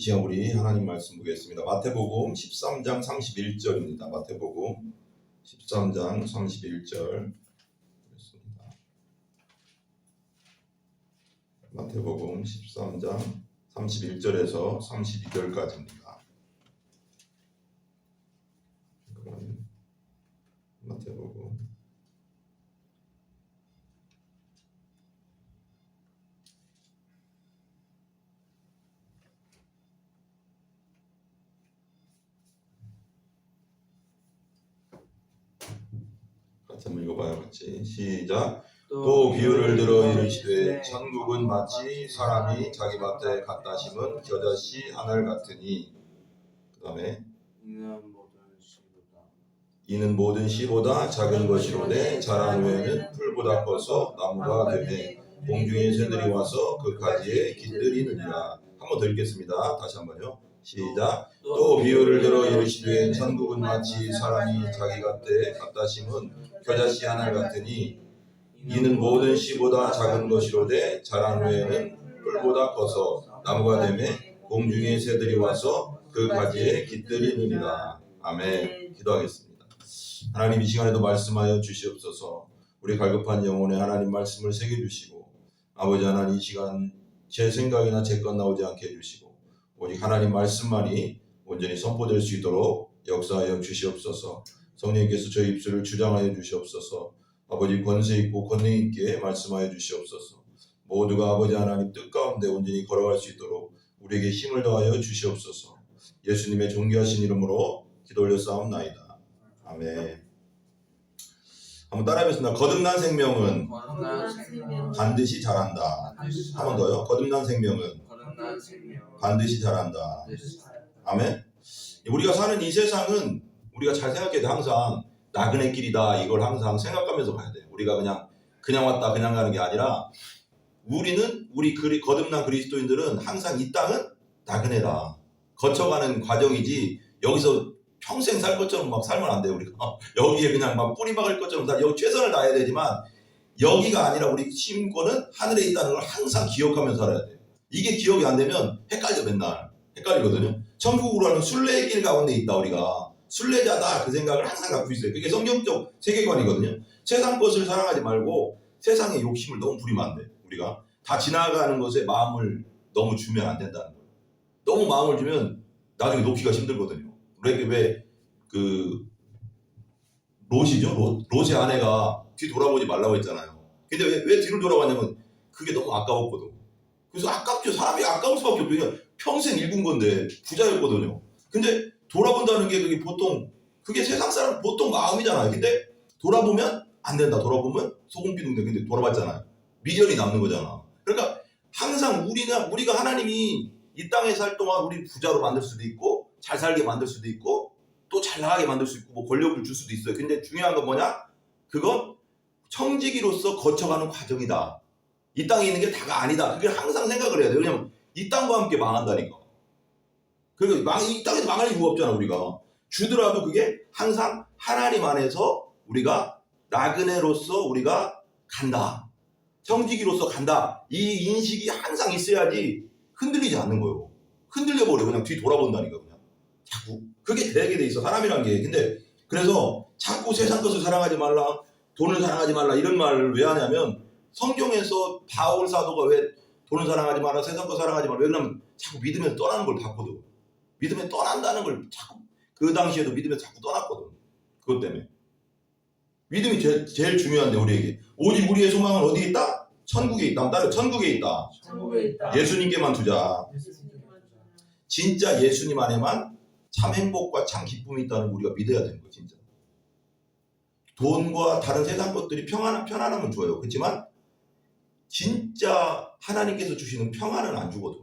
시간 우리 하나님 말씀 보겠습니다. 마태복음 13장 31절입니다. 마태복음 13장 31절 보겠습니다. 마태복음 13장 31절에서 32절까지입니다. 마태복음 같이 한번 읽어봐요. 같이 시작. 또 비유를 들어 이르시되 천국은 마치 사람이 자기 밭에 갖다 심은 겨자씨 하늘 같으니, 그 다음에 이는 모든 씨보다 작은 것이로되 자란 후에는 풀보다 커서 나무가 되매 공중의 새들이 와서 그 가지에 깃들이느니라. 한번 더 읽겠습니다. 다시 한번요. 시작. 또 비유를 들어 이르시되 천국은 마치 사람이 자기 밭에 갖다 심은 겨자씨 하늘 같으니, 이는 모든 씨보다 작은 것이로되 자란 후에는 풀보다 커서 나무가 되매 공중의 새들이 와서 그 가지에 깃들이느니라. 아멘. 기도하겠습니다. 하나님, 이 시간에도 말씀하여 주시옵소서. 우리 갈급한 영혼에 하나님 말씀을 새겨주시고, 아버지 하나님, 이 시간 제 생각이나 제 것 나오지 않게 해주시고, 오직 하나님 말씀만이 온전히 선포될 수 있도록 역사하여 주시옵소서. 성령님께서 저희 입술을 주장하여 주시옵소서. 아버지, 권세 있고 권능 있게 말씀하여 주시옵소서. 모두가 아버지 하나님 뜻 가운데 온전히 걸어갈 수 있도록 우리에게 힘을 더하여 주시옵소서. 예수님의 존귀하신 이름으로 기도 올려싸움나이다. 아멘. 한번 따라해보겠습니다. 거듭난 생명은 반드시 자란다. 한 번 더요. 거듭난 생명은 반드시 자란다. 아멘. 우리가 사는 이 세상은 우리가 잘 생각해도 항상 나그네 길이다, 이걸 항상 생각하면서 가야 돼요. 우리가 그냥 왔다 그냥 가는 게 아니라, 우리 거듭난 그리스도인들은 항상 이 땅은 나그네다, 거쳐가는 과정이지, 여기서 평생 살 것처럼 막 살면 안 돼요. 우리가 여기에 그냥 막 뿌리 박을 것처럼 여기 최선을 다해야 되지만, 여기가 아니라 우리 심고는 하늘에 있다는 걸 항상 기억하면서 살아야 돼요. 이게 기억이 안 되면 맨날 헷갈리거든요. 천국으로 하는 순례의 길 가운데 있다. 우리가 순례자다, 그 생각을 항상 갖고 있어요. 그게 성경적 세계관이거든요. 세상 것을 사랑하지 말고 세상의 욕심을 너무 부리면 안 돼. 우리가 다 지나가는 것에 마음을 너무 주면 안 된다는 거예요. 너무 마음을 주면 나중에 놓기가 힘들거든요. 왜 롯의 아내가 뒤 돌아보지 말라고 했잖아요. 근데 왜 뒤를 돌아봤냐면 그게 너무 아까웠거든. 그래서 아깝죠. 사람이 아까울 수밖에 없죠. 그냥 평생 읽은 건데 부자였거든요. 근데 돌아본다는 게 그게 세상 사람 보통 마음이잖아요. 근데 돌아보면 안 된다. 돌아보면 소금기둥. 근데 돌아봤잖아요. 미련이 남는 거잖아. 그러니까 항상 우리가 하나님이 이 땅에 살 동안 우리 부자로 만들 수도 있고, 잘 살게 만들 수도 있고, 또 잘 나가게 만들 수 있고, 뭐 권력을 줄 수도 있어요. 근데 중요한 건 뭐냐? 그건 청지기로서 거쳐가는 과정이다. 이 땅에 있는 게 다가 아니다. 그걸 항상 생각을 해야 돼요. 왜냐면 이 땅과 함께 망한다니까. 그리고 이 땅에서 망할 이유가 없잖아. 우리가 주더라도 그게 항상 하나님 안에서 우리가 나그네로서 우리가 간다, 청지기로서 간다, 이 인식이 항상 있어야지 흔들리지 않는 거예요. 흔들려버려. 그냥 뒤 돌아본다니까. 그냥 자꾸 그게 되게 돼 있어, 사람이란 게. 근데 그래서 자꾸 세상 것을 사랑하지 말라, 돈을 사랑하지 말라, 이런 말을 왜 하냐면, 성경에서 바울 사도가 왜 돈을 사랑하지 말라, 세상 것 사랑하지 말라, 왜 그러냐면 자꾸 믿음에서 떠나는 걸 봤거든. 믿음에 떠난다는 걸 자꾸, 그 당시에도 믿음에서 자꾸 떠났거든. 그것 때문에. 믿음이 제일 중요한데, 우리에게. 오직 우리의 소망은 어디에 있다? 천국에 있다. 따로 천국에 있다. 예수님께만 두자. 진짜 예수님 안에만 참 행복과 참 기쁨이 있다는 걸 우리가 믿어야 되는 거예요. 진짜. 돈과 다른 세상 것들이 편안하면 좋아요. 그렇지만 진짜 하나님께서 주시는 평안은 안 주거든.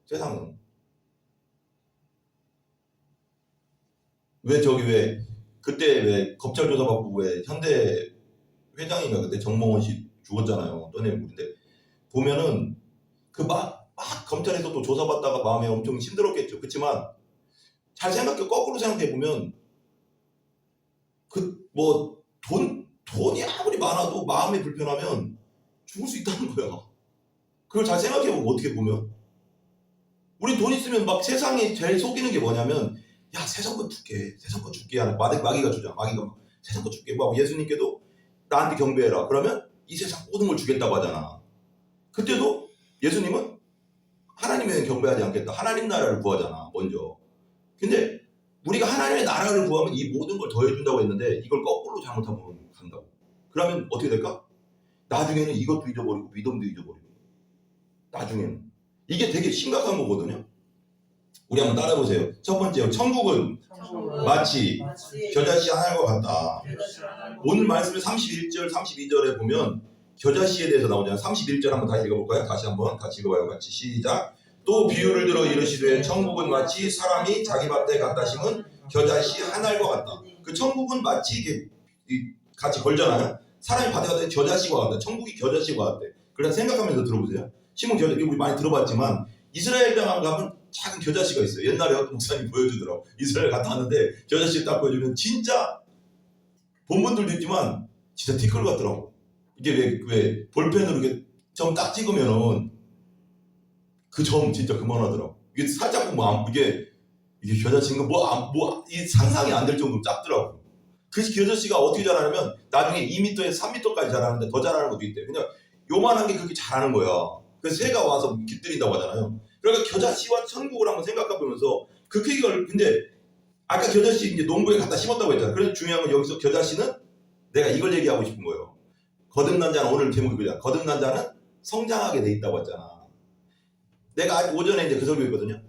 세상은. 그때 검찰 조사받고 현대 회장인가 그때 정몽원 씨 죽었잖아요. 떠내는데 보면은 막 검찰에서 또 조사받다가 마음에 엄청 힘들었겠죠. 그렇지만 잘 거꾸로 생각해 보면 돈이 아무리 많아도 마음이 불편하면 죽을 수 있다는 거야. 그걸 잘 생각해 보면, 어떻게 보면 우리 돈 있으면 막 세상에 제일 속이는 게 뭐냐면 야 세상권 줄게 세상권 줄게 하는 마귀가 주잖아. 마귀가 막 세상권 줄게 뭐 예수님께도 나한테 경배해라 그러면 이 세상 모든 걸 주겠다고 하잖아. 그때도 예수님은 하나님에 경배하지 않겠다. 하나님 나라를 구하잖아 먼저. 근데 우리가 하나님의 나라를 구하면 이 모든 걸 더해준다고 했는데 이걸 거꾸로 잘못하면 간다고. 그러면 어떻게 될까? 나중에는 이것도 잊어버리고 믿음도 잊어버리고 나중에는 이게 되게 심각한 거거든요. 우리 한번 따라해보세요. 첫 번째요. 천국은 마치 겨자씨 하나과 같다. 오늘 말씀의 31절 32절에 보면 겨자씨에 대해서 나오잖아요. 31절 한번 다시 읽어볼까요? 다시 한번 같이 읽어봐요. 같이 시작. 또 비유를 들어 이르시되 천국은 마치 사람이 자기 밭에 갖다 심은 겨자씨 한 알과 같다. 그 천국은 마치 이게 같이 걸잖아요. 사람이 밭에 갖다 겨자씨와 같다. 천국이 겨자씨와 같대. 그래서 생각하면서 들어보세요. 심은 겨자씨 우리 많이 들어봤지만 이스라엘 땅 가면 작은 겨자씨가 있어요. 옛날에 어떤 목사님이 보여주더라고. 이스라엘 갔다 왔는데 겨자씨 딱 보여주면 진짜 본분들도 있지만 진짜 티끌 같더라고. 이게 왜 볼펜으로 이렇게 점 딱 찍으면은 그 점 진짜 그만하더라고. 이게 살짝 보면 이게 겨자씨인가 이 상상이 안 될 정도로 작더라고. 그 겨자씨가 어떻게 자라냐면 나중에 2m에서 3m까지 자라는데 더 자라는 것도 있대. 그냥 요만한 게 그렇게 자라는 거야. 그래서 새가 와서 깃들인다고 하잖아요. 그러니까 겨자씨와 천국을 한번 생각해보면서 그 크기를 근데 아까 겨자씨 이제 농부에 갖다 심었다고 했잖아요. 그래서 중요한 건 여기서 겨자씨는 내가 이걸 얘기하고 싶은 거예요. 거듭난 자는 오늘 제목이 그잖아. 거듭난 자는 성장하게 돼 있다고 했잖아. 내가 오전에 이제 그 설교했거든요.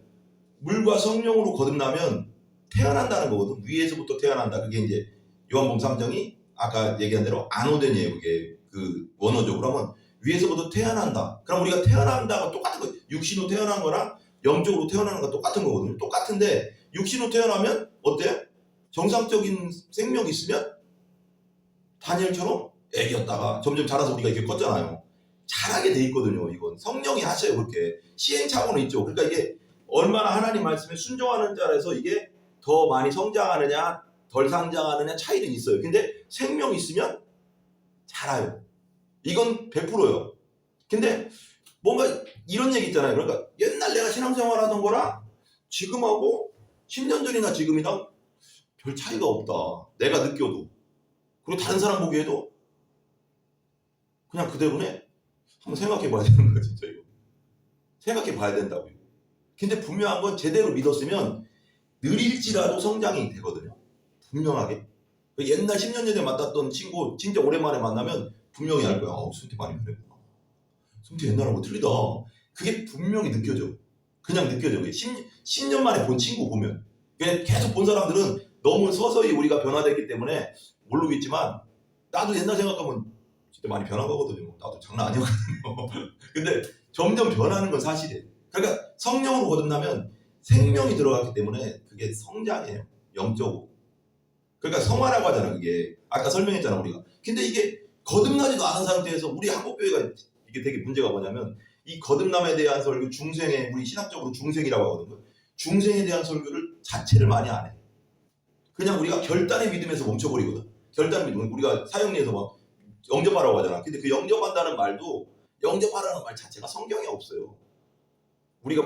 물과 성령으로 거듭나면 태어난다는 거거든. 위에서부터 태어난다. 그게 이제 요한복음 3장이 아까 얘기한 대로 안오덴이에요. 그게 그 원어적으로 하면 위에서부터 태어난다. 그럼 우리가 태어난다가 똑같은 거. 육신으로 태어난 거랑 영적으로 태어나는 거 똑같은 거거든요. 똑같은데 육신으로 태어나면 어때요? 정상적인 생명이 있으면 다니엘처럼 애기였다가 점점 자라서 우리가 이렇게 컸잖아요. 자라게 돼 있거든요. 이건 성령이 하셔요. 그렇게 시행착오는 있죠. 그러니까 이게 얼마나 하나님 말씀에 순종하는 자라서 이게 더 많이 성장하느냐 덜 성장하느냐 차이는 있어요. 근데 생명이 있으면 자라요. 이건 100%예요. 근데 뭔가 이런 얘기 있잖아요. 그러니까 옛날 내가 신앙생활 하던 거랑 지금하고 10년 전이나 지금이랑 별 차이가 없다. 내가 느껴도. 그리고 다른 사람 보기에도 그냥 그대로네. 한번 생각해 봐야 되는 거야 진짜 이거. 생각해 봐야 된다고요. 근데 분명한 건 제대로 믿었으면 느릴지라도 성장이 되거든요. 분명하게. 옛날 10년 전에 만났던 친구 진짜 오랜만에 만나면 분명히 알 거야. 승태 많이 변했구나. 승태 옛날하고 틀리다. 그게 분명히 느껴져. 그냥 느껴져. 10년 만에 본 친구 보면. 그냥 계속 본 사람들은 너무 서서히 우리가 변화됐기 때문에 모르겠지만 나도 옛날 생각하면 진짜 많이 변한 거거든요. 나도 장난 아니었거든요. 근데 점점 변하는 건 사실이에요. 그러니까 성령으로 거듭나면 생명이 들어갔기 때문에 그게 성장이에요. 영적으로. 그러니까 성화라고 하잖아. 그게 아까 설명했잖아 우리가. 근데 이게 거듭나지도 않은 상태에서 우리 한국교회가 이게 되게 문제가 뭐냐면 이 거듭남에 대한 설교 중생에 우리 신학적으로 중생이라고 하거든요. 중생에 대한 설교를 자체를 많이 안 해. 그냥 우리가 결단의 믿음에서 멈춰버리거든. 결단의 믿음. 우리가 사형리에서 막 영접하라고 하잖아. 근데 그 영접한다는 말도 영접하라는 말 자체가 성경에 없어요. 우리가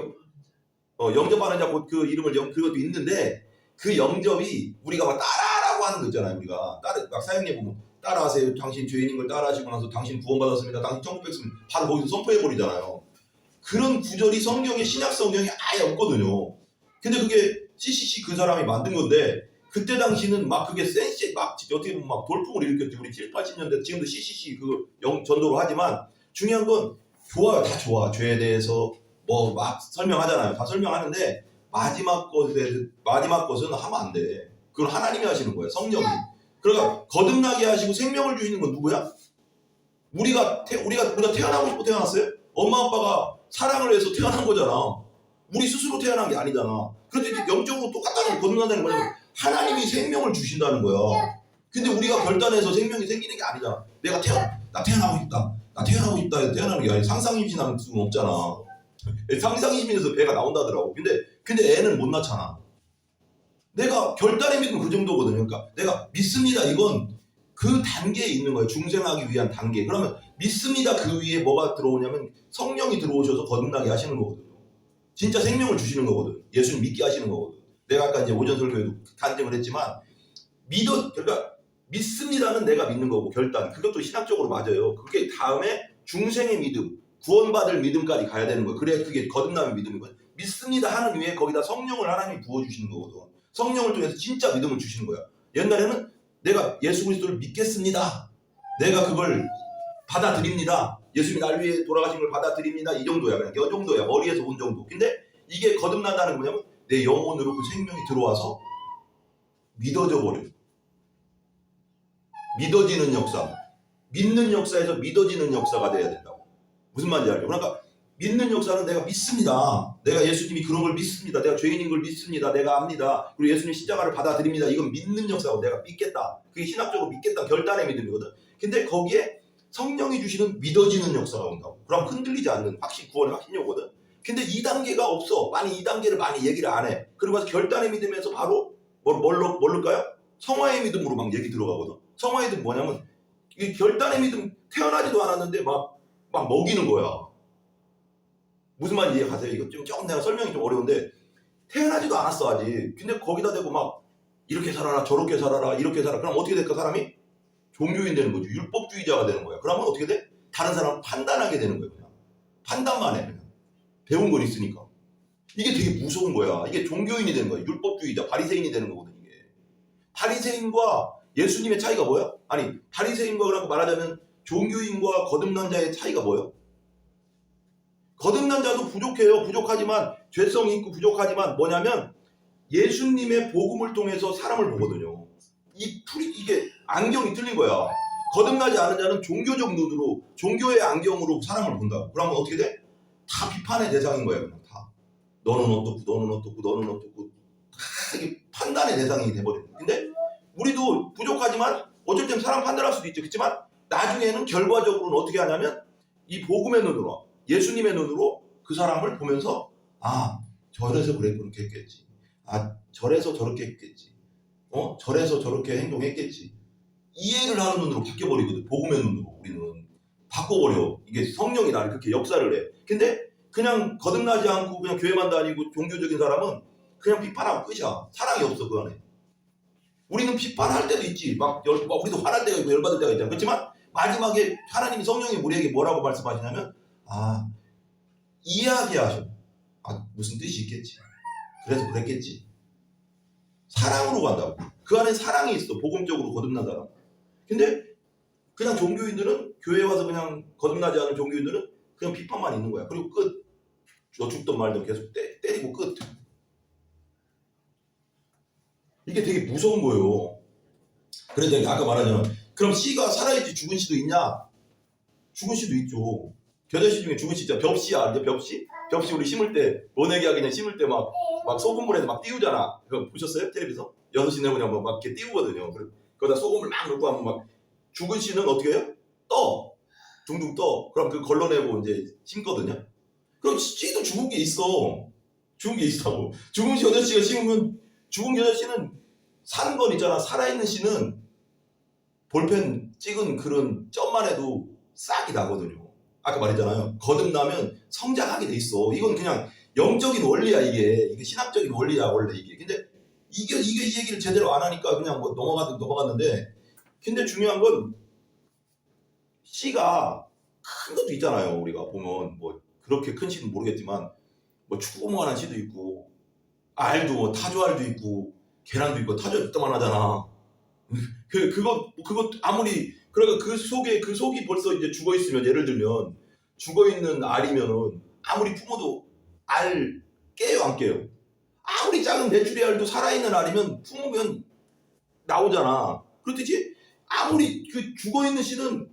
영접하는 자 곧 그 이름을 그것도 있는데 그 영접이 우리가 막 따라라고 하는 거 있잖아요. 우리가 막 사형리에 보면 따라하세요. 당신 죄인인 걸 따라하시고 나서 당신 구원받았습니다. 당신 천국 백성입니다. 바로 거기서 선포해버리잖아요. 그런 구절이 성경에 신약 성경에 아예 없거든요. 근데 그게 CCC 그 사람이 만든 건데 그때 당시는 막 그게 센시 막 어떻게 보면 막 돌풍을 일으켰지. 우리 7, 80년대 지금도 CCC 그 전도를 하지만 중요한 건 좋아요. 다 좋아. 죄에 대해서 뭐 막 설명하잖아요. 다 설명하는데 마지막 것은 하면 안 돼. 그건 하나님이 하시는 거예요. 성령이. 그러니까 거듭나게 하시고 생명을 주시는 건 누구야? 우리가 태어나고 싶어 태어났어요? 엄마 아빠가 사랑을 해서 태어난 거잖아. 우리 스스로 태어난 게 아니잖아. 그런데 이제 영적으로 똑같다는 거듭난다는 거냐면 하나님이 생명을 주신다는 거야. 근데 우리가 결단해서 생명이 생기는 게 아니잖아. 나 태어나고 싶다. 나 태어나고 싶다. 태어나는 게 아니라 상상임신하는 수는 없잖아. 상상임신에서 배가 나온다더라고. 근데 애는 못 낳잖아. 내가 결단의 믿음 그 정도거든요. 그러니까 내가 믿습니다. 이건 그 단계에 있는 거예요. 중생하기 위한 단계. 그러면 믿습니다. 그 위에 뭐가 들어오냐면 성령이 들어오셔서 거듭나게 하시는 거거든요. 진짜 생명을 주시는 거거든. 예수님 믿게 하시는 거거든. 내가 아까 이제 오전 설교에도 간증을 했지만 그러니까 믿습니다는 내가 믿는 거고 결단 그것도 신학적으로 맞아요. 그게 다음에 중생의 믿음, 구원받을 믿음까지 가야 되는 거예요. 그래야 그게 거듭남의 믿음인 거예요. 믿습니다 하는 위에 거기다 성령을 하나님이 부어주시는 거거든. 성령을 통해서 진짜 믿음을 주시는 거야. 옛날에는 내가 예수 그리스도를 믿겠습니다. 내가 그걸 받아들입니다. 예수님이 날 위해 돌아가신 걸 받아들입니다. 이 정도야. 그냥 이 정도야. 머리에서 온 정도. 근데 이게 거듭난다는 게 뭐냐면 내 영혼으로 그 생명이 들어와서 믿어져 버려요. 믿어지는 역사. 믿는 역사에서 믿어지는 역사가 돼야 된다고. 무슨 말인지 알죠? 그러니까 믿는 역사는 내가 믿습니다. 내가 예수님이 그런 걸 믿습니다. 내가 죄인인 걸 믿습니다. 내가 압니다. 그리고 예수님 십자가를 받아들입니다. 이건 믿는 역사고 내가 믿겠다. 그게 신학적으로 믿겠다. 결단의 믿음이거든. 근데 거기에 성령이 주시는 믿어지는 역사가 온다고. 그럼 흔들리지 않는 확신, 구원의 확신이 오거든. 근데 2단계가 없어. 많이 2단계를 많이 얘기를 안 해. 그리고 와서 결단의 믿음에서 바로 뭘까요? 성화의 믿음으로 막 얘기 들어가거든. 성화의 믿음 뭐냐면 이게 결단의 믿음 태어나지도 않았는데 막 먹이는 거야. 무슨 말인지 이해가세요? 이거 조금 내가 설명이 좀 어려운데 태어나지도 않았어 아직. 근데 거기다 대고 막 이렇게 살아라 저렇게 살아라 이렇게 살아라. 그럼 어떻게 될까 사람이? 종교인 되는 거죠. 율법주의자가 되는 거야. 그러면 어떻게 돼? 다른 사람을 판단하게 되는 거예요. 그냥. 판단만 해. 그냥. 배운 걸 있으니까. 이게 되게 무서운 거야. 이게 종교인이 되는 거야. 율법주의자, 바리새인이 되는 거거든 이게. 바리새인과 예수님의 차이가 뭐야? 아니 바리새인과 그렇게 말하자면 종교인과 거듭난 자의 차이가 뭐예요? 거듭난 자도 부족해요. 부족하지만 죄성이 있고 부족하지만 뭐냐면 예수님의 복음을 통해서 사람을 보거든요. 이게 안경이 틀린 거야. 거듭나지 않은 자는 종교적 눈으로 종교의 안경으로 사람을 본다고. 그러면 어떻게 돼? 다 비판의 대상인 거예요. 그냥 다. 너는 어떻고 너는 어떻고 너는 어떻고 다 이게 판단의 대상이 돼버려요. 근데 우리도 부족하지만 어쩔 땐 사람 판단할 수도 있죠. 그렇지만 나중에는 결과적으로는 어떻게 하냐면 이 복음의 눈으로 예수님의 눈으로 그 사람을 보면서 아 저래서 그렇게 했겠지. 아 저래서 저렇게 했겠지. 저래서 저렇게 행동했겠지. 이해를 하는 눈으로 바뀌어버리거든. 복음의 눈으로 우리는 바꿔버려. 이게 성령이 나를 그렇게 역사를 해. 근데 그냥 거듭나지 않고 그냥 교회만 다니고 종교적인 사람은 그냥 비판하고 끝이야. 사랑이 없어 그 안에. 우리는 비판할 때도 있지. 우리도 화날 때가 있고 열받을 때가 있잖아. 그렇지만 마지막에 하나님이 성령이 우리에게 뭐라고 말씀하시냐면 이해하게 하셔. 무슨 뜻이 있겠지. 그래서 그랬겠지. 사랑으로 간다고. 그 안에 사랑이 있어. 복음적으로 거듭난 사람. 근데 그냥 종교인들은 교회에 와서 그냥 거듭나지 않은 종교인들은 그냥 비판만 있는 거야. 그리고 끝. 죽던 말든 계속 때리고 끝. 이게 되게 무서운 거예요. 그래서 아까 말하자면 그럼 씨가 살아있지 죽은 씨도 있냐? 죽은 씨도 있죠. 겨자씨 중에 죽은 씨 있잖아. 벽씨 알죠? 벽씨? 벽씨 우리 심을 때 모내기 하기 전에 심을 때 막 소금물에서 막 띄우잖아. 그거 보셨어요? 텔레비전? 6시 내고냐 막 이렇게 띄우거든요. 거기다 소금을 막 넣고 하면 막 죽은 씨는 어떻게 해요? 둥둥 떠. 그럼 그 걸러내고 이제 심거든요. 그럼 씨도 죽은 게 있어. 죽은 게 있다고. 죽은 씨 겨자씨가 심으면 죽은 겨자씨는 사는 건 있잖아. 살아있는 씨는 볼펜 찍은 그런 점만 해도 싹이 나거든요. 아까 말했잖아요. 거듭나면 성장하게 돼 있어. 이건 그냥 영적인 원리야 이게 신학적인 원리야 원래 이게. 근데 이게 이 얘기를 제대로 안 하니까 그냥 뭐 넘어갔는데 근데 중요한 건 씨가 큰 것도 있잖아요. 우리가 보면 뭐 그렇게 큰 씨는 모르겠지만 뭐 조그만한 씨도 있고 알도 뭐 타조알도 있고 계란도 있고 타조알 이따만 하잖아. 그거 아무리 그러니까 그 속이 벌써 이제 죽어 있으면 예를 들면 죽어 있는 알이면은 아무리 품어도 알 깨요 안 깨요? 아무리 작은 메추리 알도 살아있는 알이면 품으면 나오잖아. 그렇듯이 아무리 그 죽어 있는 씨는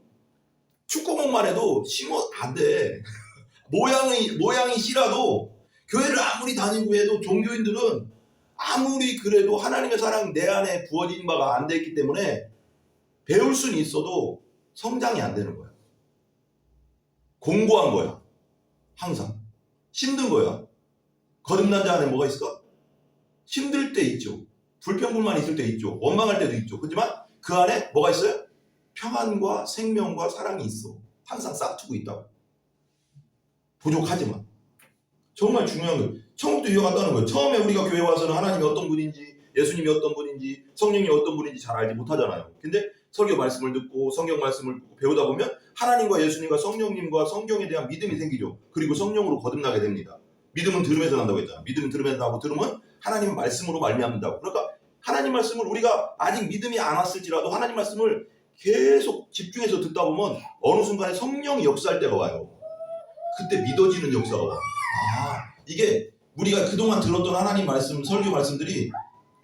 축구공만 해도 심어 안 돼. 모양이 씨라도 교회를 아무리 다니고 해도 종교인들은 아무리 그래도 하나님의 사랑 내 안에 부어진 바가 안 됐기 때문에 배울 수는 있어도 성장이 안 되는 거야. 공고한 거야. 항상. 힘든 거야. 거듭난 자 안에 뭐가 있을까? 힘들 때 있죠. 불평불만 있을 때 있죠. 원망할 때도 있죠. 하지만 그 안에 뭐가 있어요? 평안과 생명과 사랑이 있어. 항상 싹트고 있다고. 부족하지만. 정말 중요한 거예요. 천국도 이어간다는 거예요. 처음에 우리가 교회 와서는 하나님이 어떤 분인지, 예수님이 어떤 분인지, 성령이 어떤 분인지 잘 알지 못하잖아요. 근데 설교 말씀을 듣고 성경 말씀을 배우다 보면 하나님과 예수님과 성령님과 성경에 대한 믿음이 생기죠. 그리고 성령으로 거듭나게 됩니다. 믿음은 들음에서 난다고 했잖아요. 믿음은 들음에서 나고 들음은 하나님 말씀으로 말미암는다고. 그러니까 하나님 말씀을 우리가 아직 믿음이 안 왔을지라도 하나님 말씀을 계속 집중해서 듣다 보면 어느 순간에 성령이 역사할 때가 와요. 그때 믿어지는 역사가 와요. 이게 우리가 그동안 들었던 하나님 말씀, 설교 말씀들이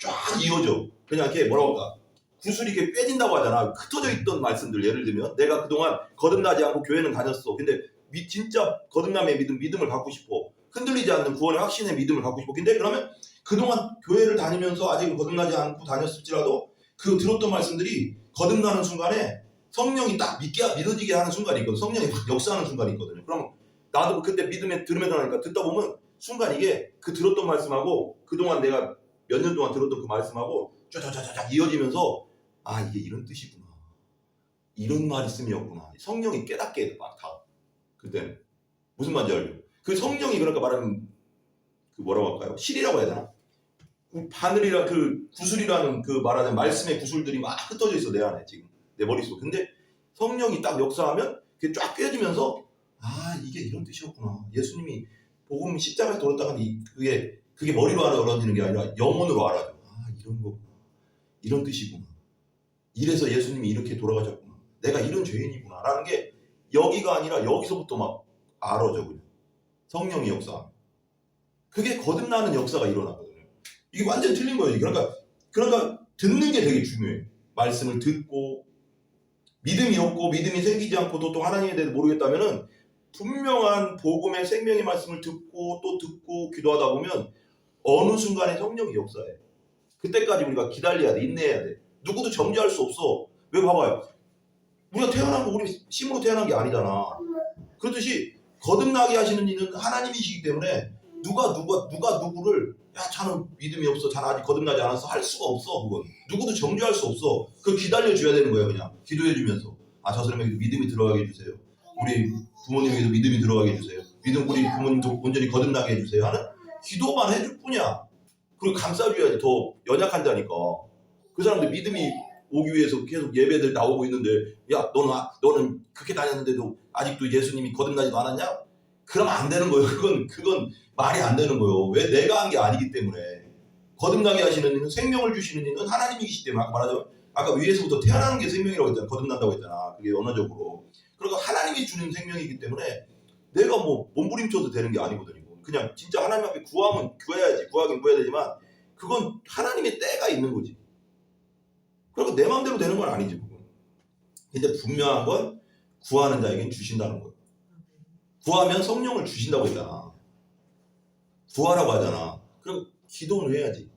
쫙 이어져. 그냥 이렇게 뭐라고 할까? 구슬이 이렇게 빼진다고 하잖아. 흩어져 있던 말씀들, 예를 들면 내가 그동안 거듭나지 않고 교회는 다녔어. 근데 진짜 거듭남의 믿음을 갖고 싶어. 흔들리지 않는 구원의 확신의 믿음을 갖고 싶어. 근데 그러면 그동안 교회를 다니면서 아직 거듭나지 않고 다녔을지라도 그 들었던 말씀들이 거듭나는 순간에 성령이 딱 믿어지게 하는 순간이 있거든. 성령이 막 역사하는 순간이 있거든요. 그럼 나도 그때 믿음에 들으면서 하니까 듣다 보면 순간 이게 그 들었던 말씀하고 그동안 내가 몇 년 동안 들었던 그 말씀하고 쫙쫙쫙쫙 이어지면서 이게 이런 뜻이구나. 이런 말씀이었구나. 성령이 깨닫게 해도 막 다. 그때 무슨 말인지 알죠? 그 성령이 그러니까 말하면 그 뭐라고 할까요? 실이라고 해야 되나? 바늘이라 그 구슬이라는 그 말하는 말씀의 구슬들이 막 흩어져 있어 내 안에 지금 내 머릿속. 근데 성령이 딱 역사하면 그게 쫙 깨지면서 이게 이런 뜻이었구나. 예수님이 복음 십자가에서 돌았다가 그게 머리로 알아지는 게 아니라 영혼으로 알아져. 이런 거구나. 이런 뜻이구나. 이래서 예수님이 이렇게 돌아가셨구나. 내가 이런 죄인이구나. 라는 게 여기가 아니라 여기서부터 막 알아져. 그냥. 성령이 역사. 그게 거듭나는 역사가 일어나거든요. 이게 완전 틀린 거예요. 그러니까 듣는 게 되게 중요해요. 말씀을 듣고 믿음이 없고 믿음이 생기지 않고 또 하나님에 대해서 모르겠다면은 분명한 복음의 생명의 말씀을 듣고 또 듣고 기도하다 보면 어느 순간에 성령이 역사해. 그때까지 우리가 기다려야 돼. 인내해야 돼. 누구도 정죄할 수 없어. 왜 봐봐요. 우리가 태어난 거 우리 심으로 태어난 게 아니잖아. 그렇듯이 거듭나게 하시는 이는 하나님이시기 때문에 누가 누구를 자는 믿음이 없어. 자는 아직 거듭나지 않았어. 할 수가 없어. 그건. 누구도 정죄할 수 없어. 그걸 기다려줘야 되는 거예요. 그냥 기도해주면서 저 사람에게도 믿음이 들어가게 해주세요. 우리 부모님에게도 믿음이 들어가게 해주세요. 우리 부모님도 온전히 거듭나게 해주세요. 하는 기도만 해줄 뿐이야. 그리고 감싸줘야지. 더 연약한다니까. 그 사람들 믿음이 오기 위해서 계속 예배들 나오고 있는데 너는 그렇게 다녔는데도 아직도 예수님이 거듭나지도 않았냐? 그러면 안 되는 거예요. 그건 말이 안 되는 거예요. 왜 내가 한 게 아니기 때문에. 거듭나게 하시는 이는 생명을 주시는 이는 하나님이시기 때문에 아까 위에서부터 태어나는 게 생명이라고 했잖아. 거듭난다고 했잖아. 그게 언어적으로. 그러니까 하나님이 주는 생명이기 때문에 내가 뭐 몸부림쳐도 되는 게 아니거든요. 그냥 진짜 하나님 앞에 구하면 구해야지. 구하긴 구해야 되지만 그건 하나님의 때가 있는 거지. 그러니까 내 마음대로 되는 건 아니지. 그건. 근데 분명한 건 구하는 자에겐 주신다는 거예요. 구하면 성령을 주신다고 했잖아. 구하라고 하잖아. 그럼 기도는 해야지.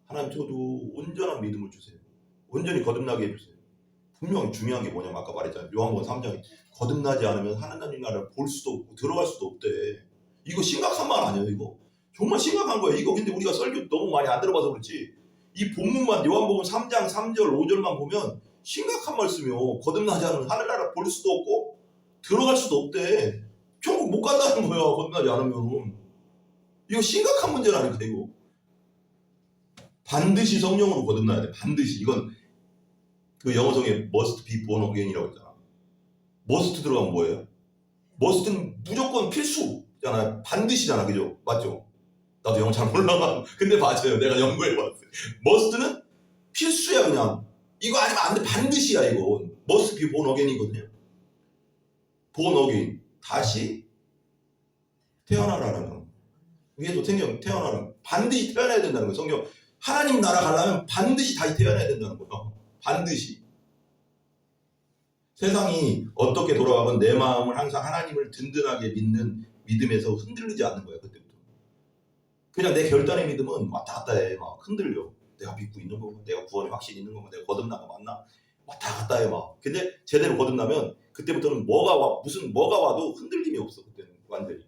하나님 저도 온전한 믿음을 주세요. 온전히 거듭나게 해주세요. 분명히 중요한 게 뭐냐면 아까 말했잖아요. 요한복음 3장에 거듭나지 않으면 하나님 나라를 볼 수도 없고 들어갈 수도 없대. 이거 심각한 말 아니에요. 이거 정말 심각한 거예요. 이거 근데 우리가 설교 너무 많이 안 들어봐서 그렇지 이 본문만 요한복음 3장 3절 5절만 보면 심각한 말씀이요. 거듭나지 않으면 하늘나라 볼 수도 없고 들어갈 수도 없대. 천국 못 간다는 거야. 거듭나지 않으면. 이거 심각한 문제라니까. 이거 반드시 성령으로 거듭나야 돼. 반드시. 이건 그 영어성에 must be born again이라고 했잖아. must 들어가면 뭐예요? must는 무조건 필수잖아요. 반드시잖아. 그죠? 맞죠? 나도 영어 잘 몰라. 근데 맞아요. 내가 연구해봤어요. must는 필수야. 그냥 이거 아니면 안 돼. 반드시야. 이거 must be born again이거든요. born again. 다시 태어나라는 거. 위에서 성경 태어나라는 반드시 태어나야 된다는 거예요. 성경 하나님 나라 가려면 반드시 다시 태어나야 된다는 거예요. 반드시. 세상이 어떻게 돌아가건 내 마음을 항상 하나님을 든든하게 믿는 믿음에서 흔들리지 않는 거예요. 그때부터. 그냥 내 결단의 믿음은 왔다 갔다 해. 막 흔들려. 내가 믿고 있는 거고, 내가 구원의 확신이 있는 거고, 내가 거듭난 거 맞나? 왔다 갔다 해 막. 근데 제대로 거듭나면 그때부터는 뭐가 와도 흔들림이 없어. 그때는 완전히.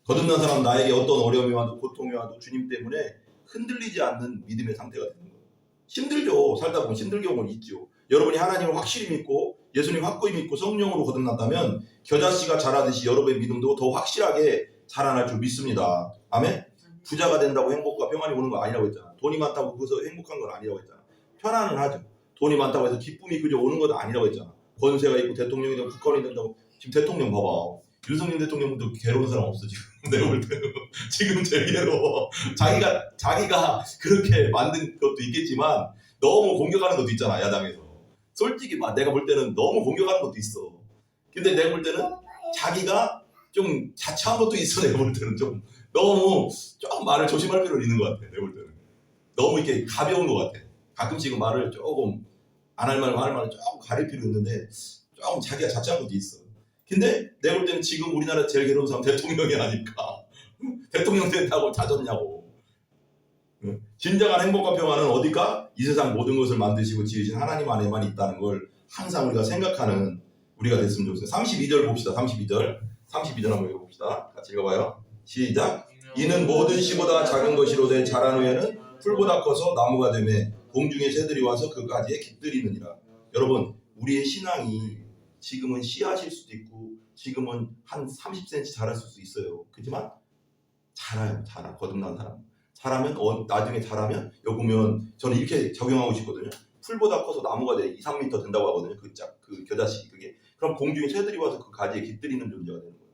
거듭난 사람 나에게 어떤 어려움이 와도 고통이 와도 주님 때문에 흔들리지 않는 믿음의 상태가 되는 거예요. 힘들죠. 살다 보면 힘들 경우는 있죠. 여러분이 하나님을 확실히 믿고 예수님 확고히 믿고 성령으로 거듭났다면 겨자씨가 자라듯이 여러분의 믿음도 더 확실하게 자라날 줄 믿습니다. 아멘. 부자가 된다고 행복과 평안이 오는 거 아니라고 했잖아. 돈이 많다고 그래서 행복한 건 아니라고 했잖아. 편안은 하죠. 돈이 많다고 해서 기쁨이 그저 오는 건 아니라고 했잖아. 권세가 있고 대통령이 되고 국가원이 된다고. 지금 대통령 봐봐. 윤석열 대통령도 괴로운 사람 없어 지금. 내가 볼 때는 지금 제일 괴로워. 자기가 그렇게 만든 것도 있겠지만 너무 공격하는 것도 있잖아, 야당에서. 솔직히 내가 볼 때는 너무 공격하는 것도 있어. 근데 내가 볼 때는 자기가 좀 자처한 것도 있어. 내가 볼 때는 좀 너무 조금 말을 조심할 필요는 있는 것 같아. 내가 볼 때는 너무 이렇게 가벼운 것 같아. 가끔씩은 말을 조금 안 할 말, 할 말을 조금 가릴 필요 있는데 조금 자기가 자처한 것도 있어. 근데 내가 볼 때는 지금 우리나라 제일 괴로운 사람 대통령이 아닐까. 대통령 된다고 자졌냐고. 진정한 행복과 평화는 어디까? 이 세상 모든 것을 만드시고 지으신 하나님 안에만 있다는 걸 항상 우리가 생각하는 우리가 됐으면 좋겠어요. 32절 봅시다. 32절 한번 읽어봅시다. 같이 읽어봐요. 시작. 이는 모든 씨보다 작은 것이로되 자란 후에는 풀보다 커서 나무가 되매 공중의 새들이 와서 그 가지에 깃들이느니라. 여러분, 우리의 신앙이 지금은 씨앗일 수도 있고 지금은 한 30cm 자랄 수도 있어요. 그렇지만 자라요. 거듭난 사람. 자라면 나중에 자라면 여기 보면 저는 이렇게 적용하고 싶거든요. 풀보다 커서 나무가 돼 2, 3m 된다고 하거든요. 그 겨자씨 그게. 그럼 공중에 새들이 와서 그 가지에 깃들이는 존재가 되는 거예요.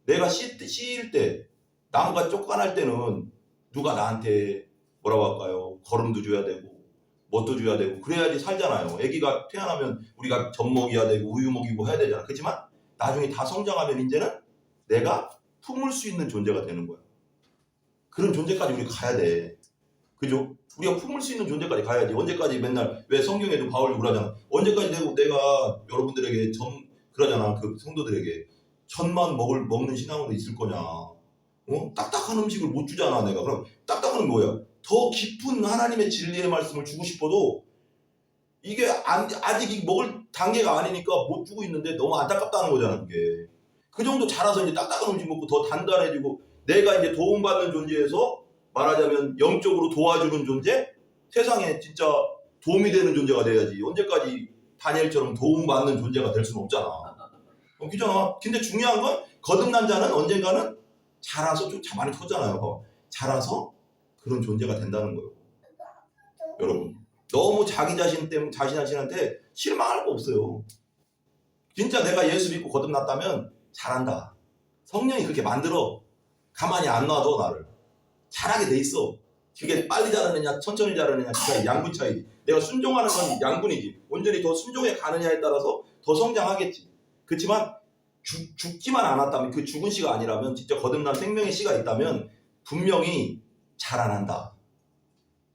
내가 씨일 때 나무가 쪼깐할 때는 누가 나한테 뭐라고 할까요? 거름도 줘야 되고 뭣도 줘야 되고 그래야지 살잖아요. 아기가 태어나면 우리가 젖 먹여야 되고 우유 먹이고 해야 되잖아. 그렇지만 나중에 다 성장하면 이제는 내가 품을 수 있는 존재가 되는 거야. 그런 존재까지 우리가 가야 돼. 그죠? 우리가 품을 수 있는 존재까지 가야지. 언제까지 맨날 왜 성경에도 바울이 그러잖아. 언제까지 내가 여러분들에게 그러잖아. 그 성도들에게 천만 먹는 신앙으로 있을 거냐. 딱딱한 음식을 못 주잖아 내가. 그럼 딱딱한 뭐야? 더 깊은 하나님의 진리의 말씀을 주고 싶어도 이게 아직 먹을 단계가 아니니까 못 주고 있는데 너무 안타깝다는 거잖아 그게. 그 정도 자라서 이제 딱딱한 음식 먹고 더 단단해지고 내가 이제 도움받는 존재에서 말하자면 영적으로 도와주는 존재, 세상에 진짜 도움이 되는 존재가 돼야지. 언제까지 다니엘처럼 도움받는 존재가 될 수는 없잖아. 그잖아. 근데 중요한 건 거듭난 자는 언젠가는 자라서 좀 많이 컸잖아요. 자라서 그런 존재가 된다는 거예요. 여러분, 너무 자기 자신한테 실망할 거 없어요. 진짜 내가 예수 믿고 거듭났다면 잘한다. 성령이 그렇게 만들어. 가만히 안 놔둬 나를. 잘하게 돼 있어. 그게 빨리 자라느냐 천천히 자라느냐 그 양분 차이지. 내가 순종하는 건 양분이지. 온전히 더 순종해 가느냐에 따라서 더 성장하겠지. 그렇지만 죽지만 않았다면, 그 죽은 씨가 아니라면, 진짜 거듭난 생명의 씨가 있다면 분명히 자라난다.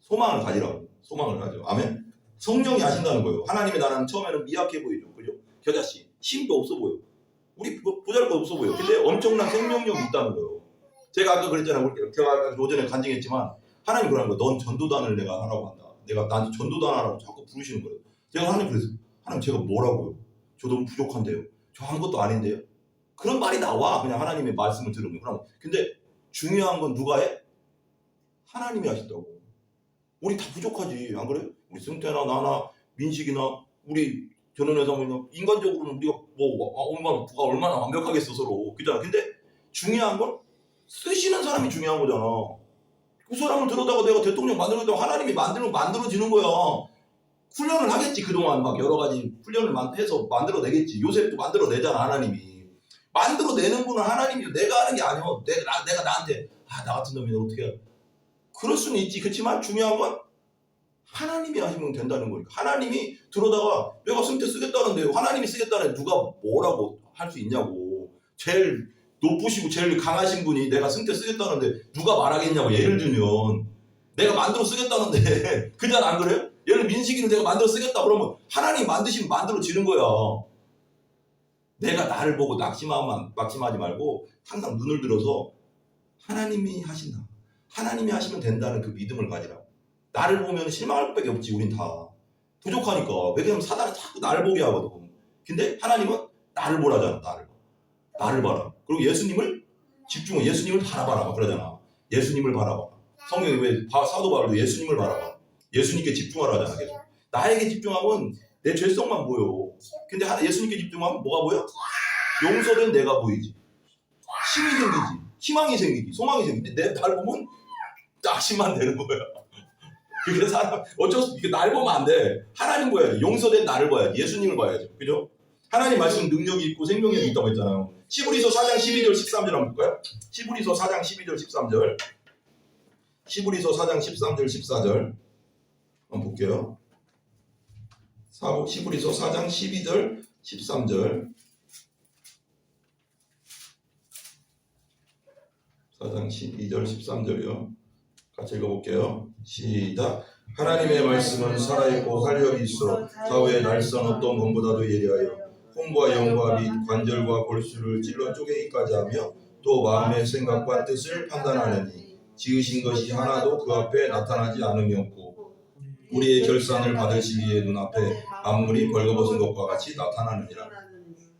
소망을 가지라고. 소망을 가져. 아멘. 성령이 하신다는 거예요. 하나님의 나라는 처음에는 미약해 보이죠. 그죠? 겨자씨 힘도 없어 보여. 우리 보잘것 없어 보여. 근데 엄청난 생명력이 있다는 거예요. 제가 아까 그랬잖아요. 제가 아까 오전에 간증했지만 하나님 그러는 거예요. 넌 전도단을 내가 하라고 한다. 내가 나한테 전도단 하라고 자꾸 부르시는 거예요. 제가 하나님 그랬어요. 하나님 제가 뭐라고요? 저 너무 부족한데요. 저 아무것도 아닌데요. 그런 말이 나와. 그냥 하나님의 말씀을 들으면. 그럼 근데 중요한 건 누가 해? 하나님이 하신다고. 우리 다 부족하지. 안 그래요? 우리 승태나 나나 민식이나 우리 전원회사모이나 인간적으로는 우리가 누가 얼마나 완벽하겠어 서로. 그잖아. 근데 중요한 건 쓰시는 사람이 중요한 거잖아. 그 사람을 들어다가 내가 대통령 만들었다고 하나님이 만들어지는 거야. 훈련을 하겠지. 그동안 막 여러 가지 훈련을 해서 만들어내겠지. 요셉도 만들어내잖아. 하나님이. 만들어내는 분은 하나님이죠. 내가 하는 게 아니야. 내가 나한테 나 같은 놈이 어떻게 해. 그럴 수는 있지. 그렇지만 중요한 건 하나님이 하시면 된다는 거니까. 하나님이 들어다가 내가 승태 쓰겠다는데 하나님이 쓰겠다는데 누가 뭐라고 할 수 있냐고. 제일 높으시고 제일 강하신 분이 내가 승태 쓰겠다는데 누가 말하겠냐고. 예를 들면 내가 만들어 쓰겠다는데 그냥 안 그래요? 예를 들면 민식이를 내가 만들어 쓰겠다 그러면 하나님 만드시면 만들어지는 거야. 내가 나를 보고 낙심하지 말고 항상 눈을 들어서 하나님이 하신다. 하나님이 하시면 된다는 그 믿음을 가지라고. 나를 보면 실망할 것밖에 없지. 우린 다 부족하니까. 왜냐면 사단은 자꾸 나를 보게 하거든. 근데 하나님은 나를 보라잖아. 나를 봐라. 그리고 예수님을 예수님을 바라봐라 그러잖아. 예수님을 바라봐. 성경에 왜 사도 바울도 예수님을 바라봐. 예수님께 집중하라잖아. 계속. 나에게 집중하면 내 죄성만 보여. 근데 예수님께 집중하면 뭐가 보여? 용서된 내가 보이지. 힘이 생기지. 희망이 생기지, 소망이 생기지. 내 날 보면 낙심만 되는 거야. 그게 사람 어쩔 수 없이 날 보면 안 돼. 하나님 봐야지. 용서된 나를 봐야지. 예수님을 봐야지. 그죠? 하나님 말씀 능력이 있고 생명력이 있다고 했잖아요. 시브리서 4장 12절 13절 한번 볼까요? 시브리서 4장 12절 13절. 시브리서 4장 13절 14절 한번 볼게요. 시브리서 4장 12절 13절. 4장 12절 13절이요. 같이 읽어볼게요. 시작. 하나님의 말씀은 살아있고 활력이 있어 좌우의 날선 어떤 검보다도 예리하여 콩과 영과 및 관절과 골수를 찔러 쪼개기까지 하며 또 마음의 생각과 뜻을 판단하느니 지으신 것이 하나도 그 앞에 나타나지 않음이 없고 우리의 결산을 받으실 이의 눈앞에 만물이 벌거벗은 것과 같이 나타나느니라.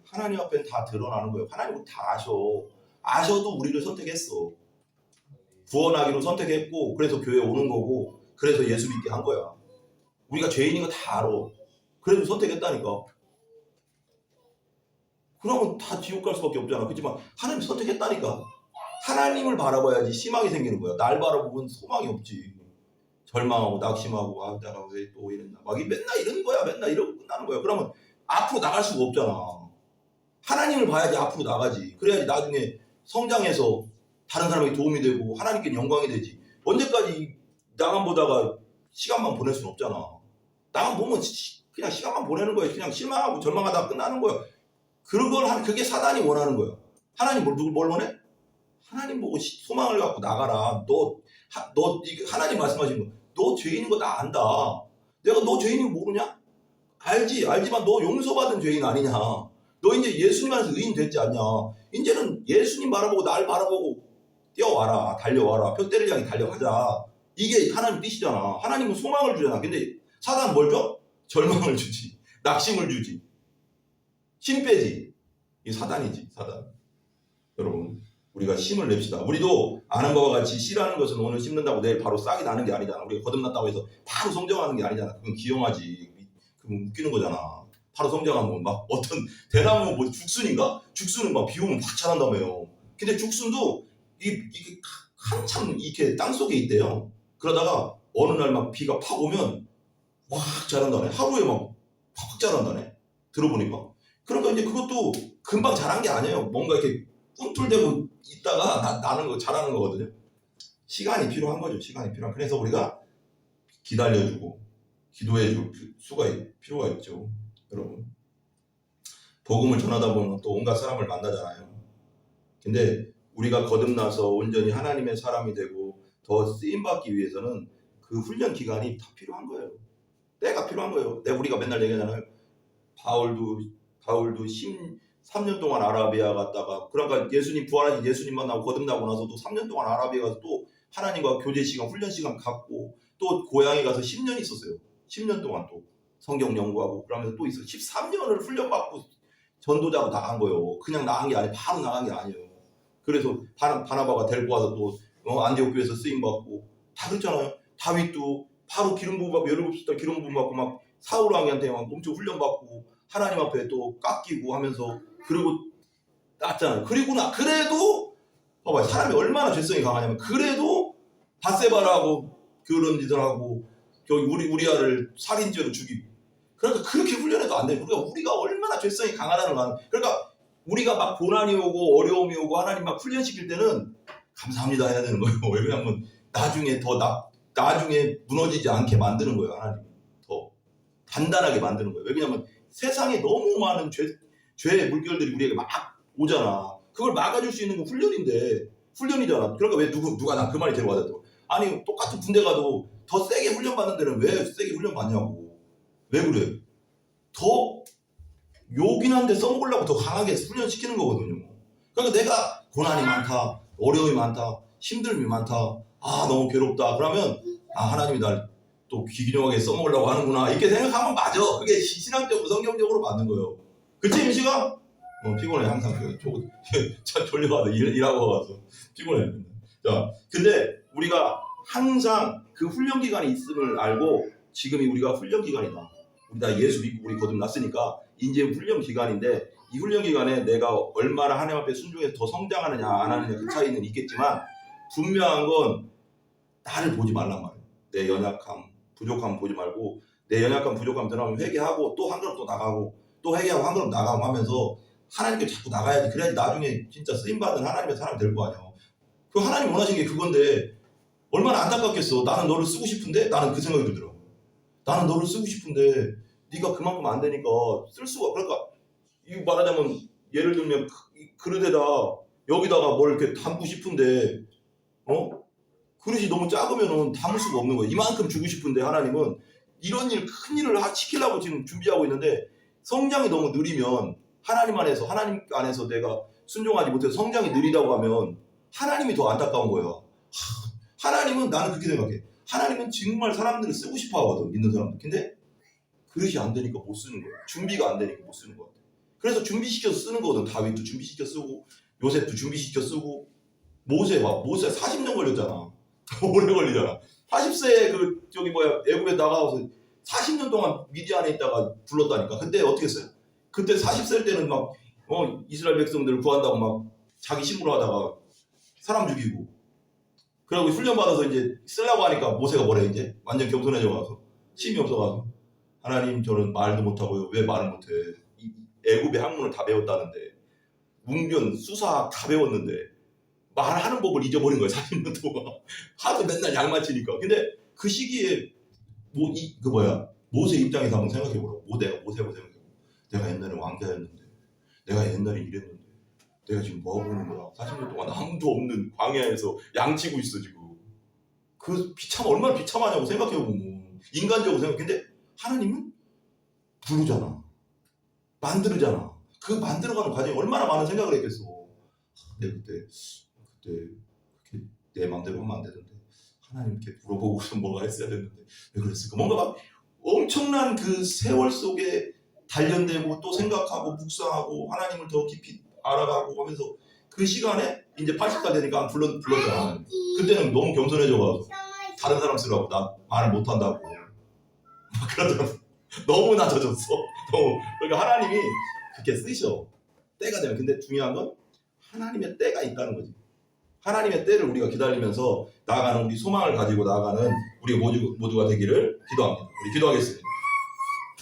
하나님 앞에 다 드러나는 거예요. 하나님은 다 아셔도 우리를 선택했어. 구원하기로 선택했고 그래서 교회에 오는 거고 그래서 예수 믿게 한 거야. 우리가 죄인인 거 다 알아. 그래도 선택했다니까. 그러면 다 지옥 갈 수밖에 없잖아. 그렇지만 하나님 선택했다니까. 하나님을 바라봐야지 희망이 생기는 거야. 날 바라보면 소망이 없지. 절망하고 낙심하고 내가 왜 또 이랬나. 막 맨날 이런 거야. 맨날 이러고 끝나는 거야. 그러면 앞으로 나갈 수가 없잖아. 하나님을 봐야지 앞으로 나가지. 그래야지 나중에 성장해서 다른 사람에게 도움이 되고 하나님께 영광이 되지. 언제까지 나만 보다가 시간만 보낼 수는 없잖아. 나만 보면 그냥 시간만 보내는 거야. 그냥 실망하고 절망하다가 끝나는 거야. 그게 사단이 원하는 거야. 하나님 뭘 원해? 하나님 보고 소망을 갖고 나가라. 하나님 말씀하신 거. 너 죄인인 거 나 안다. 내가 너 죄인인 거 모르냐? 알지만 너 용서받은 죄인 아니냐. 너 이제 예수님 안에서 의인 됐지 않냐. 이제는 예수님 바라보고 날 바라보고 뛰어와라. 달려와라. 둯대를 향해 달려가자. 이게 하나님 뜻이잖아. 하나님은 소망을 주잖아. 근데 사단은 뭘 줘? 절망을 주지. 낙심을 주지. 힘 빼지. 이게 사단이지. 사단. 여러분 우리가 힘을 냅시다. 우리도 아는 바와 같이 씨라는 것은 오늘 심는다고 내일 바로 싹이 나는 게 아니잖아. 우리가 거듭났다고 해서 바로 성장하는 게 아니잖아. 그건 기형하지. 그건 웃기는 거잖아. 바로 성장하면 막 어떤 대나무 뭐 죽순인가? 죽순은 막 비 오면 확 자란다며요. 근데 죽순도 이게 한참 이렇게 땅속에 있대요. 그러다가 어느 날 막 비가 팍 오면 확 자란다네. 하루에 막 확 자란다네. 들어보니까. 그러니까 이제 그것도 금방 자란 게 아니에요. 뭔가 이렇게 꿈틀대고 있다가 자라는 거거든요. 시간이 필요한 거죠. 시간이 필요한. 그래서 우리가 기다려주고 기도해줄 필요가 있죠. 여러분 복음을 전하다 보면 또 온갖 사람을 만나잖아요. 근데 우리가 거듭나서 온전히 하나님의 사람이 되고 더 쓰임받기 위해서는 그 훈련 기간이 다 필요한 거예요. 때가 필요한 거예요. 우리가 맨날 얘기하잖아요. 바울도 3년 동안 아라비아 갔다가 그러니까 예수님 부활하신 예수님 만나고 거듭나고 나서도 3년 동안 아라비아 가서 또 하나님과 교제 시간 훈련 시간 갖고 또 고향에 가서 10년 있었어요. 10년 동안 또 성경 연구하고 그러면서 또 있어요. 13년을 훈련받고 전도자로 나간 거예요. 그냥 나간 게 아니에요. 바로 나간 게 아니에요. 그래서 바나바가 데리고 와서 또 안디옥 교회에서 쓰임 받고 다 그랬잖아요. 다윗도 바로 기름 부음 받고 17살 기름 부음 받고 막 사울 왕한테 막 엄청 훈련 받고 하나님 앞에 또 깎이고 하면서 그리고 났잖아요. 그래도 봐봐 사람이 얼마나 죄성이 강하냐면 그래도 바세바라고 그런 짓을 하고 우리아를 살인죄로 죽이고 그러니까 그렇게 훈련해도 안 돼. 우리가 얼마나 죄성이 강하다는 거야. 그러니까 우리가 막 고난이 오고 어려움이 오고 하나님 막 훈련시킬 때는 감사합니다 해야 되는 거예요. 왜냐하면 나중에 무너지지 않게 만드는 거예요. 하나님 더 단단하게 만드는 거예요. 왜냐하면 세상에 너무 많은 죄의 물결들이 우리에게 막 오잖아. 그걸 막아줄 수 있는 건 훈련이잖아. 그러니까 왜 누가 나 그 말이 제일 와닿더라고. 아니 똑같은 군대 가도 더 세게 훈련받는 데는 왜 세게 훈련받냐고. 왜 그래? 더 요긴한데 써먹으려고 더 강하게 훈련시키는 거거든요. 그러니까 내가 고난이 많다, 어려움이 많다, 힘듦이 많다, 너무 괴롭다. 그러면 하나님이 날 또 기기용하게 써먹으려고 하는구나. 이렇게 생각하면 맞아. 그게 신앙적으로 성경적으로 맞는 거예요. 그치 임시가? 피곤해 항상. 참 졸려가서 일하고 와서 피곤해. 자, 근데 우리가 항상 그 훈련 기간이 있음을 알고 지금이 우리가 훈련 기간이다. 우리 다 예수 믿고 우리 거듭났으니까 이제 훈련 기간인데 이 훈련 기간에 내가 얼마나 하나님 앞에 순종해서 더 성장하느냐 안 하느냐 그 차이는 있겠지만 분명한 건 나를 보지 말란 말이에요. 내 연약함, 부족함 보지 말고 내 연약함, 부족함 드러나면 회개하고 또 한 걸음 또 나가고 또 회개하고 한 걸음 나가고 하면서 하나님께 자꾸 나가야지. 그래야지 나중에 진짜 쓰임받은 하나님의 사람이 될 거 아니야. 그 하나님 원하시는 게 그건데 얼마나 안타깝겠어. 나는 너를 쓰고 싶은데 나는 그 생각이 들더라고. 나는 너를 쓰고 싶은데 네가 그만큼 안 되니까 쓸 수가. 그러니까 이 말하자면 예를 들면 그릇에다 여기다가 뭘 이렇게 담고 싶은데 그릇이 너무 작으면은 담을 수가 없는 거예요. 이만큼 주고 싶은데 하나님은 이런 큰 일을 시키려고 지금 준비하고 있는데 성장이 너무 느리면 하나님 안에서 내가 순종하지 못해서 성장이 느리다고 하면 하나님이 더 안타까운 거예요. 하나님은 나는 그렇게 생각해. 하나님은 정말 사람들을 쓰고 싶어 하거든, 믿는 사람들. 근데 그릇이 안 되니까 못 쓰는 거예요. 준비가 안 되니까 못 쓰는 거예요. 그래서 준비시켜서 쓰는 거거든. 다윗도 준비시켜 쓰고 요셉도 준비시켜 쓰고 모세 40년 걸렸잖아. 오래 걸리잖아. 40세에 애굽에 나가서 40년 동안 미디안에 있다가 불렀다니까. 근데 어떻게 했어요? 그때 40살 때는 막 이스라엘 백성들을 구한다고 막 자기 힘으로 하다가 사람 죽이고 그러고 훈련 받아서 이제 쓰려고 하니까 모세가 뭐래 이제 완전 겸손해져 가서 힘이 없어가지고 하나님 저는 말도 못하고요. 왜 말을 못해? 애굽의 학문을 다 배웠다는데 웅변 수사 다 배웠는데 말하는 법을 잊어버린 거예요. 40년 동안 하도 맨날 양맞히니까. 근데 그 시기에 모세 입장에서 한번 생각해보라고. 모세하고 생각해보고 내가 옛날에 왕자였는데 내가 옛날에 이랬는데 내가 지금 뭐하고 있는 거야. 40년 동안 아무도 없는 광야에서 양치고 있어 지금. 그 얼마나 비참하냐고 생각해보면 인간적으로 생각해. 근데 하나님은 부르잖아. 만들잖아. 그 만들어가는 과정에 얼마나 많은 생각을 했겠어. 근데 그때 그렇게 내 마음대로 하면 안 되던데 하나님께 물어보고서 뭐가 했어야 됐는데 왜 그랬을까. 뭔가 막 엄청난 그 세월 속에 단련되고 또 생각하고 묵상하고 하나님을 더 깊이 알아가고 하면서 그 시간에 이제 80살 되니까 불렀잖아. 그때는 너무 겸손해져가지고 다른 사람 쓰라고 나 말을 못한다고 그러더라고. 너무 낮아졌어. 그러니까 하나님이 그렇게 쓰셔. 때가 되면. 근데 중요한 건 하나님의 때가 있다는 거지. 하나님의 때를 우리가 기다리면서 나아가는 우리 소망을 가지고 나아가는 우리 모두가 되기를 기도합니다. 우리 기도하겠습니다.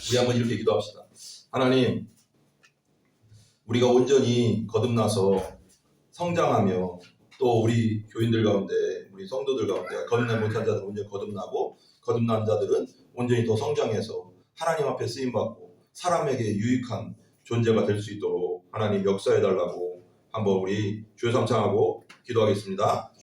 우리 한번 이렇게 기도합시다. 하나님, 우리가 온전히 거듭나서 성장하며 또 우리 교인들 가운데 우리 성도들 가운데 거듭나지 못한 자들은 온전히 거듭나고 거듭난 자들은 온전히 더 성장해서 하나님 앞에 쓰임받고 사람에게 유익한 존재가 될 수 있도록 하나님 역사해달라고 한번 우리 주여 삼창하고 기도하겠습니다.